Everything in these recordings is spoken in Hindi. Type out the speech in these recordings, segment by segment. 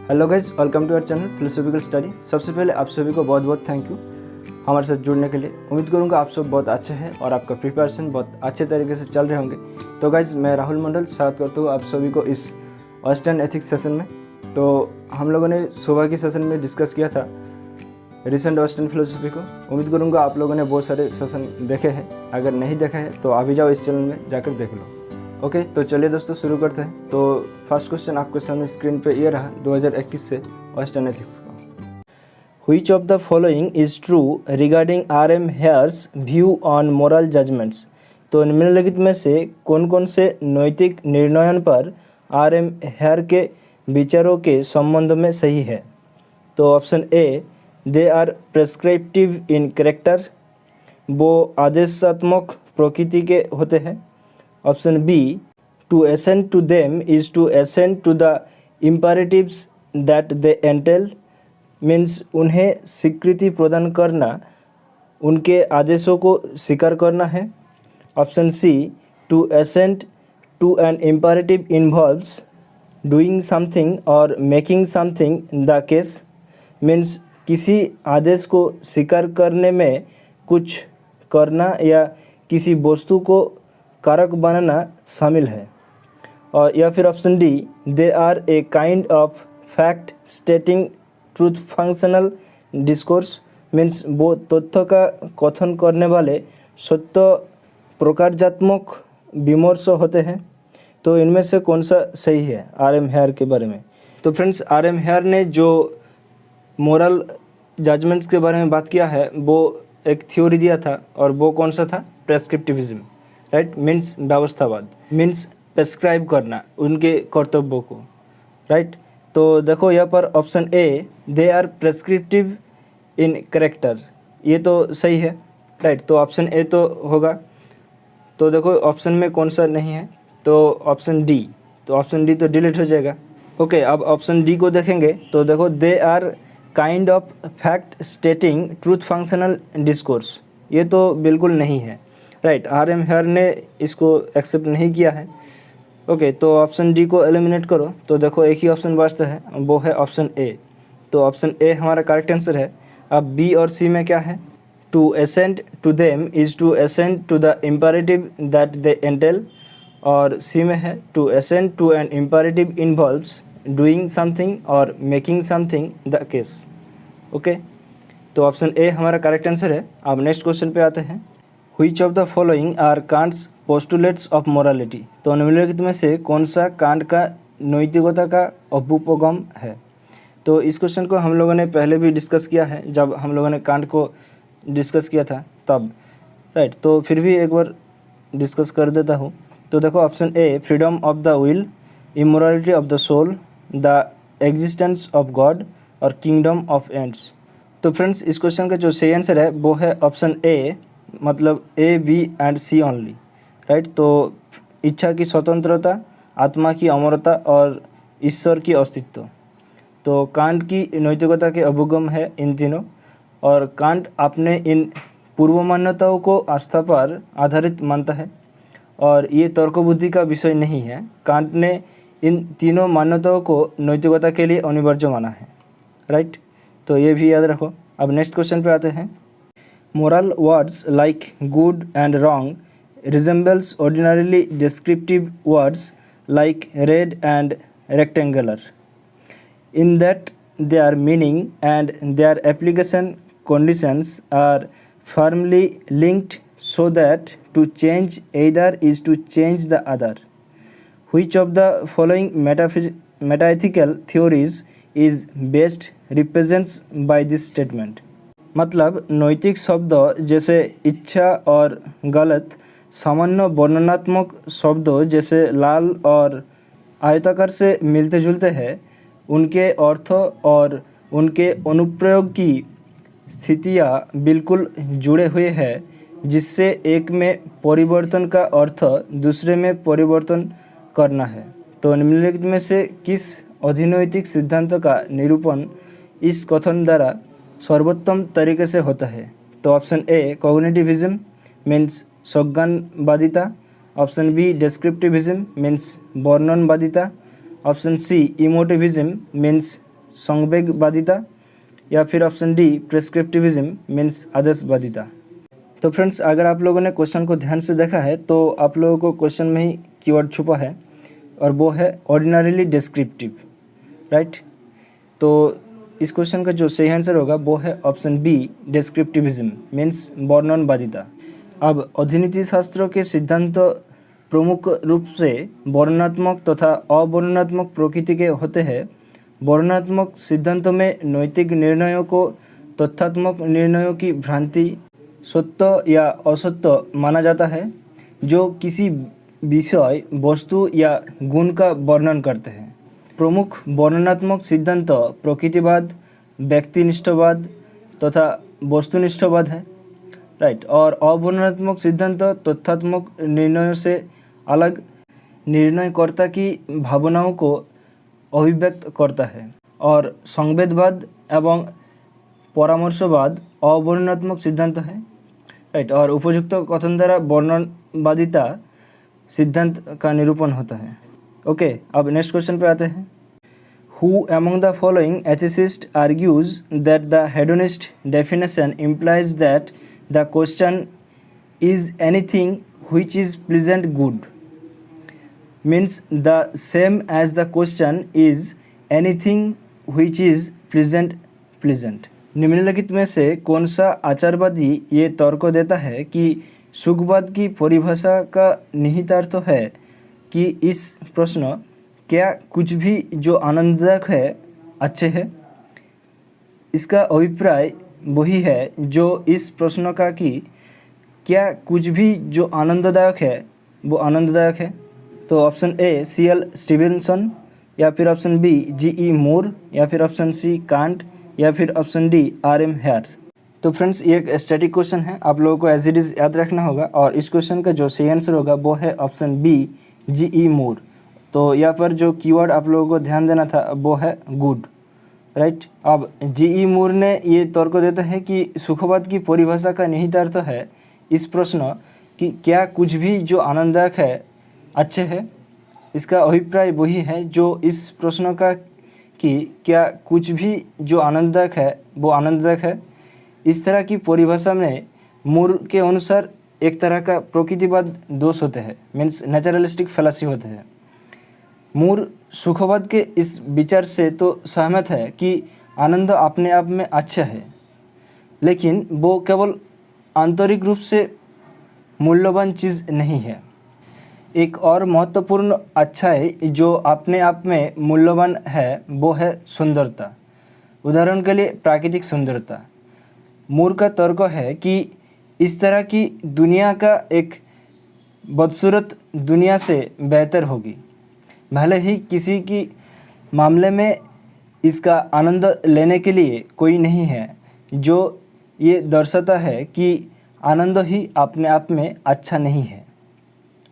Hello guys, welcome to our channel philosophical study. सबसे पहले आप सभी को बहुत बहुत थैंक यू हमारे साथ जुड़ने के लिए। उम्मीद करूंगा आप सब बहुत अच्छे हैं और आपका प्रिपरेशन बहुत अच्छे तरीके से चल रहे होंगे। तो गाइज, मैं राहुल मंडल स्वागत करता हूँ आप सभी को इस वेस्टर्न एथिक्स सेशन में। तो हम लोगों ने सुबह की सेशन में डिस्कस किया था रिसेंट वेस्टर्न फिलोसफी को। उम्मीद करूँगा आप लोगों ने बहुत सारे सेशन देखे हैं। अगर नहीं देखा है तो अभी जाओ इस चैनल में जाकर देख लो। ओके, तो चलिए दोस्तों शुरू करते हैं। तो फर्स्ट क्वेश्चन आपके सामने स्क्रीन पे ये रहा 2021 से वेस्टर्न एथिक्स का। Which of the following is true regarding R.M. Hare's view on moral judgments? तो निम्नलिखित में से कौन कौन से नैतिक निर्णयों पर R.M. हेयर के विचारों के संबंध में सही है। तो option A, they are prescriptive in character, वो आदेशात्मक प्रकृति के होते हैं। Option B, to assent to them is to assent to the imperatives that they entail, means उन्हें स्वीकृति प्रदान करना उनके आदेशों को स्वीकार करना है। Option C, to assent to an imperative involves doing something और making something the case, means किसी आदेश को स्वीकार करने में कुछ करना या किसी वस्तु को कारक बनाना शामिल है। और या फिर option D, they are a kind of fact stating truth functional discourse, means वो तथ्य का कथन करने वाले सत्य प्रकार्यात्मक विमर्श होते हैं। तो इनमें से कौन सा सही है R.M. हेयर के बारे में। तो फ्रेंड्स, R.M. हेयर ने जो मोरल जजमेंट्स के बारे में बात किया है वो एक थ्योरी दिया था, और वो कौन सा था, प्रेस्क्रिप्टिविज्म, राइट। मीन्स व्यवस्थावाद, मीन्स प्रेस्क्राइब करना उनके कर्तव्यों को, राइट। तो देखो यहाँ पर option A, they are prescriptive in character, ये तो सही है, राइट। तो ऑप्शन ए तो होगा। तो देखो ऑप्शन में कौन सा नहीं है, तो ऑप्शन डी। तो ऑप्शन डी तो डिलीट हो जाएगा। ओके, अब ऑप्शन डी को देखेंगे तो देखो, they are kind of fact stating truth functional discourse, ये तो बिल्कुल नहीं है, राइट। R.M. हेयर ने इसको एक्सेप्ट नहीं किया है। ओके, तो ऑप्शन डी को एलिमिनेट करो तो देखो एक ही ऑप्शन बचता है, वो है ऑप्शन ए। तो ऑप्शन ए हमारा करेक्ट आंसर है। अब बी और सी में क्या है, to assent to them is to assent to the imperative that they entail, और सी में है to assent to an imperative involves doing something और making something the case. Okay, तो ऑप्शन ए हमारा करेक्ट आंसर है। अब नेक्स्ट क्वेश्चन पे आते हैं। Which of the following are Kant's postulates of morality? तो निम्नलिखित में से कौन सा कांट का नैतिकता का अभ्युपगम है। तो इस क्वेश्चन को हम लोगों ने पहले भी डिस्कस किया है, जब हम लोगों ने कांट को डिस्कस किया था तब, राइट। तो फिर भी एक बार डिस्कस कर देता हूँ। तो देखो option A, freedom of the will, immorality of the soul, the existence of God, और किंगडम ऑफ एंड्स। तो फ्रेंड्स, इस क्वेश्चन का जो सही आंसर है वो है ऑप्शन ए, मतलब A, B and C only, right. तो इच्छा की स्वतंत्रता, आत्मा की अमरता और ईश्वर की अस्तित्व। तो कांट की नैतिकता के अभ्युगम है इन तीनों, और कांट अपने इन पूर्व मान्यताओं को आस्था पर आधारित मानता है, और ये तर्क बुद्धि का विषय नहीं है। कांट ने इन तीनों मान्यताओं को नैतिकता के लिए अनिवार्य माना है, राइट। तो ये भी याद रखो। अब नेक्स्ट क्वेश्चन पे आते हैं। Moral words like good and wrong resembles ordinarily descriptive words like red and rectangular, in that their meaning and their application conditions are firmly linked, so that to change either is to change the other. Which of the following metaethical theories is best represented by this statement? मतलब नैतिक शब्द जैसे इच्छा और गलत, सामान्य वर्णनात्मक शब्दों जैसे लाल और आयताकार से मिलते जुलते हैं, उनके अर्थ और उनके अनुप्रयोग की स्थितियाँ बिल्कुल जुड़े हुए हैं, जिससे एक में परिवर्तन का अर्थ दूसरे में परिवर्तन करना है। तो निम्नलिखित में से किस अधिनैतिक सिद्धांत का निरूपण इस कथन द्वारा सर्वोत्तम तरीके से होता है। तो ऑप्शन ए, कॉग्निटिविज्म मीन्स संज्ञानवादिता, ऑप्शन बी, डिस्क्रिप्टिविज्म मीन्स वर्णनवादिता, ऑप्शन सी, इमोटिविज्म मीन्स संवेगवादिता, या फिर ऑप्शन डी प्रेस्क्रिप्टिविज्म मीन्स आदर्शवादिता। तो फ्रेंड्स, अगर आप लोगों ने क्वेश्चन को ध्यान से देखा है तो आप लोगों को क्वेश्चन में ही कीवर्ड छुपा है और वो है ऑर्डिनरीली डिस्क्रिप्टिव, राइट। तो इस क्वेश्चन का जो सही आंसर होगा वो है ऑप्शन बी डिस्क्रिप्टिविज्म मीन्स वर्णनवादिता। अब अभिनीति शास्त्रों के सिद्धांत प्रमुख रूप से वर्णनात्मक तथा अवर्णनात्मक प्रकृति के होते हैं। वर्णनात्मक सिद्धांतों में नैतिक निर्णयों को तथ्यात्मक निर्णयों की भ्रांति, सत्य या असत्य माना जाता है, जो किसी विषय, वस्तु या गुण का वर्णन करते हैं। प्रमुख वर्णनात्मक सिद्धांत प्रकृतिवाद, व्यक्तिनिष्ठवाद तथा वस्तुनिष्ठवाद है, राइट। और अवर्णनात्मक सिद्धांत तथ्यात्मक निर्णयों से अलग निर्णयकर्ता की भावनाओं को अभिव्यक्त करता है। और संवेदवाद एवं परामर्शवाद अवर्णनात्मक सिद्धांत है, राइट। और उपयुक्त कथन द्वारा वर्णनवादिता सिद्धांत का निरूपण होता है। ओके, अब नेक्स्ट क्वेश्चन पे आते हैं। Who among the following ethicists argues that the hedonist definition implies that the question is anything which is pleasant good, means the same as the question is anything which is pleasant। निम्नलिखित में से कौन सा आचारवादी ये तर्क देता है कि सुखवाद की परिभाषा का निहितार्थ है कि इस प्रश्न क्या कुछ भी जो आनंददायक है अच्छे है। इसका अभिप्राय वही है जो इस प्रश्न का कि क्या कुछ भी जो आनंददायक है वो आनंददायक है। तो ऑप्शन ए C.L. स्टीवेंसन, या फिर ऑप्शन बी G.E. मूर, या फिर ऑप्शन सी कांट, या फिर ऑप्शन डी R.M. हेयर। तो फ्रेंड्स, ये एक स्टैटिक क्वेश्चन है, आप लोगों को एज इट इज़ याद रखना होगा और इस क्वेश्चन का जो सही आंसर होगा वो है ऑप्शन बी G.E. मूर। तो यहाँ पर जो कीवर्ड आप लोगों को ध्यान देना था वो है गुड, राइट। अब G.E. मूर ने ये तर्क देता है कि सुखवाद की परिभाषा का निहितार्थ है इस प्रश्न कि क्या कुछ भी जो आनंददायक है अच्छे है। इसका अभिप्राय वही है जो इस प्रश्न का कि क्या कुछ भी जो आनंददायक है वो आनंददायक है। इस तरह की परिभाषा में मूर के अनुसार एक तरह का प्रकृतिवाद दोष होते हैं, मीन्स नेचुरलिस्टिक फैलासी होते हैं। मूर सुखवाद के इस विचार से तो सहमत है कि आनंद अपने आप में अच्छा है, लेकिन वो केवल आंतरिक रूप से मूल्यवान चीज़ नहीं है। एक और महत्वपूर्ण अच्छाई जो अपने आप में मूल्यवान है वो है सुंदरता, उदाहरण के लिए प्राकृतिक सुंदरता। मूर का तर्क है कि इस तरह की दुनिया का एक बदसूरत दुनिया से बेहतर होगी, भले ही किसी की मामले में इसका आनंद लेने के लिए कोई नहीं है, जो ये दर्शाता है कि आनंद ही अपने आप में अच्छा नहीं है।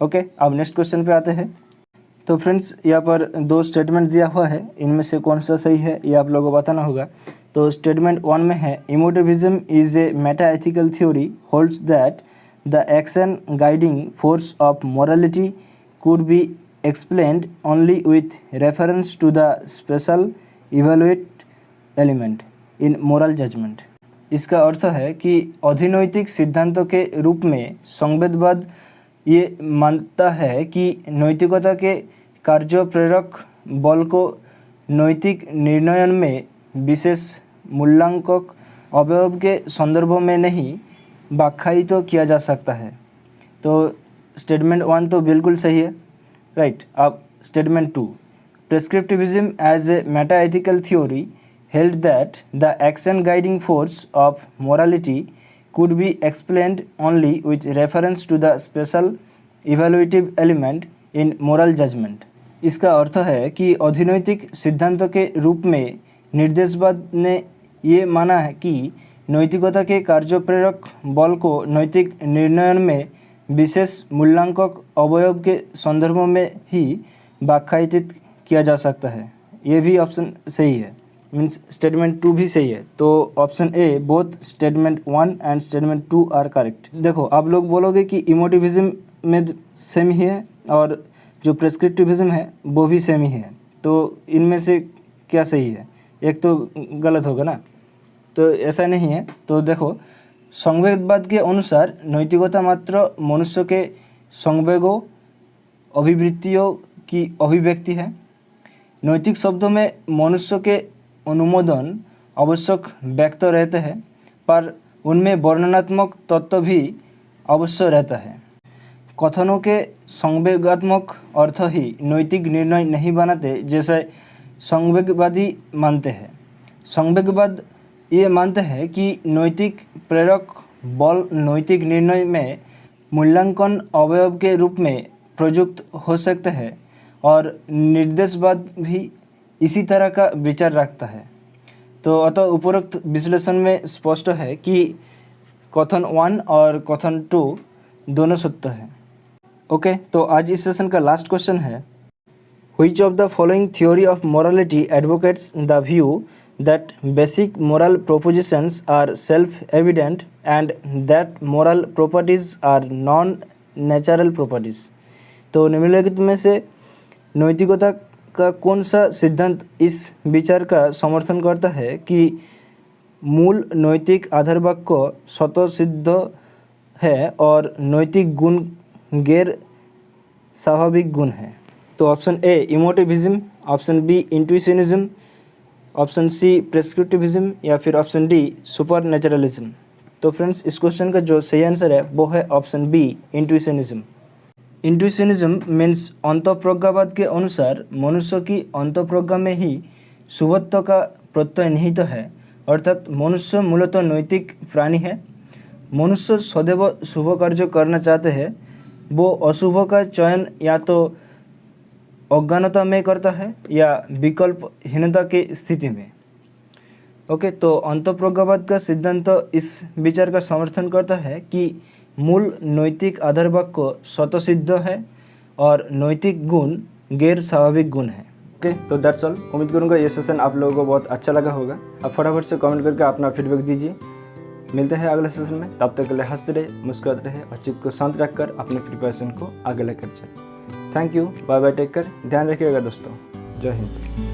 ओके, अब नेक्स्ट क्वेश्चन पे आते हैं। तो फ्रेंड्स, यहाँ पर दो स्टेटमेंट दिया हुआ है, इनमें से कौन सा सही है ये आप लोगों को बताना होगा। तो स्टेटमेंट 1 में है emotivism is a meta ethical theory holds that the action guiding force of morality could be explained only with reference to the special evaluate element in moral judgment। इसका अर्थ है कि अधिनैतिक सिद्धांतों के रूप में संवेदवाद ये मानता है कि नैतिकता के कार्य प्रेरक बल को नैतिक निर्णय में विशेष मूल्यांकक अवयव के संदर्भ में नहीं व्याख्यायित तो किया जा सकता है। तो स्टेटमेंट 1 तो बिल्कुल सही है, राइट। अब statement 2, prescriptivism as a meta ethical theory held that the action guiding force of morality could be explained only with reference to the special evaluative element in moral judgment। इसका अर्थ है कि अधिनैतिक सिद्धांतों के रूप में निर्देशवाद ने ये माना है कि नैतिकता के कार्य प्रेरक बल को नैतिक निर्णय में विशेष मूल्यांकक अवयव के संदर्भ में ही व्याख्यायित किया जा सकता है। ये भी ऑप्शन सही है, मीन्स स्टेटमेंट 2 भी सही है। तो option A both statement 1 and statement 2 are correct. देखो, आप लोग बोलोगे कि इमोटिविज्म में सेम ही है और जो प्रेस्क्रिप्टिविज्म है वो भी सेम ही है, तो इनमें से क्या सही है एक तो गलत होगा ना, तो ऐसा नहीं है। तो देखो, संवेगवाद के अनुसार नैतिकता मात्र मनुष्य के संवेगों अभिवृत्तियों की अभिव्यक्ति है। नैतिक शब्दों में मनुष्य के अनुमोदन आवश्यक व्यक्त रहते हैं, पर उनमें वर्णनात्मक तत्व भी अवश्य रहता है। कथनों के संवेगात्मक अर्थ ही नैतिक निर्णय नहीं बनाते, जैसे संवेगवादी मानते हैं। संवेगवाद ये मानते हैं कि नैतिक प्रेरक बल नैतिक निर्णय में मूल्यांकन अवयव के रूप में प्रयुक्त हो सकते हैं, और निर्देशवाद भी इसी तरह का विचार रखता है। तो अतः उपरोक्त विश्लेषण में स्पष्ट है कि कथन 1 और कथन 2 दोनों सत्य है। ओके, तो आज इस सेशन का लास्ट क्वेश्चन है, which of the following theory of morality advocates the view that basic moral propositions are self evident and that moral properties are non natural properties. तो निम्नलिखित में से नैतिकता का कौन सा सिद्धांत इस विचार का समर्थन करता है कि मूल नैतिक आधार वाक्य स्वतःसिद्ध है और नैतिक गुण गैर स्वाभाविक गुण है। तो option A emotivism, option B intuitionism, option C prescriptivism या फिर ऑप्शन डी सुपर नेचुरलिज्म। तो फ्रेंड्स, इस क्वेश्चन का जो सही आंसर है वो है option B intuitionism. Intuitionism means अंतःप्रज्ञावाद के अनुसार मनुष्य की अंतःप्रज्ञा में ही शुभत्व का प्रत्यय निहित है, अर्थात मनुष्य मूलतः नैतिक प्राणी है। मनुष्य सदैव शुभ कार्य करना चाहते हैं, वो अशुभ का चयन या तो अज्ञानता में करता है या विकल्पहीनता की स्थिति में। ओके, तो अंतःप्रज्ञावाद का सिद्धांत इस विचार का समर्थन करता है कि मूल नैतिक आधार वाक्य स्वतःसिद्ध है और नैतिक गुण गैर स्वाभाविक गुण है। ओके, तो दैट्स ऑल। उम्मीद करूँगा ये सेशन आप लोगों को बहुत अच्छा लगा होगा। आप फटाफट से कमेंट करके अपना फीडबैक दीजिए। मिलते हैं अगले सेशन में, तब तक के लिए हंसते रहे, मुस्कुराते रहे और चित्त को शांत रखकर अपने प्रिपरेशन को आगे लेकर चलें। Thank you, bye bye, take care, ध्यान रखिएगा दोस्तों। जय हिंद।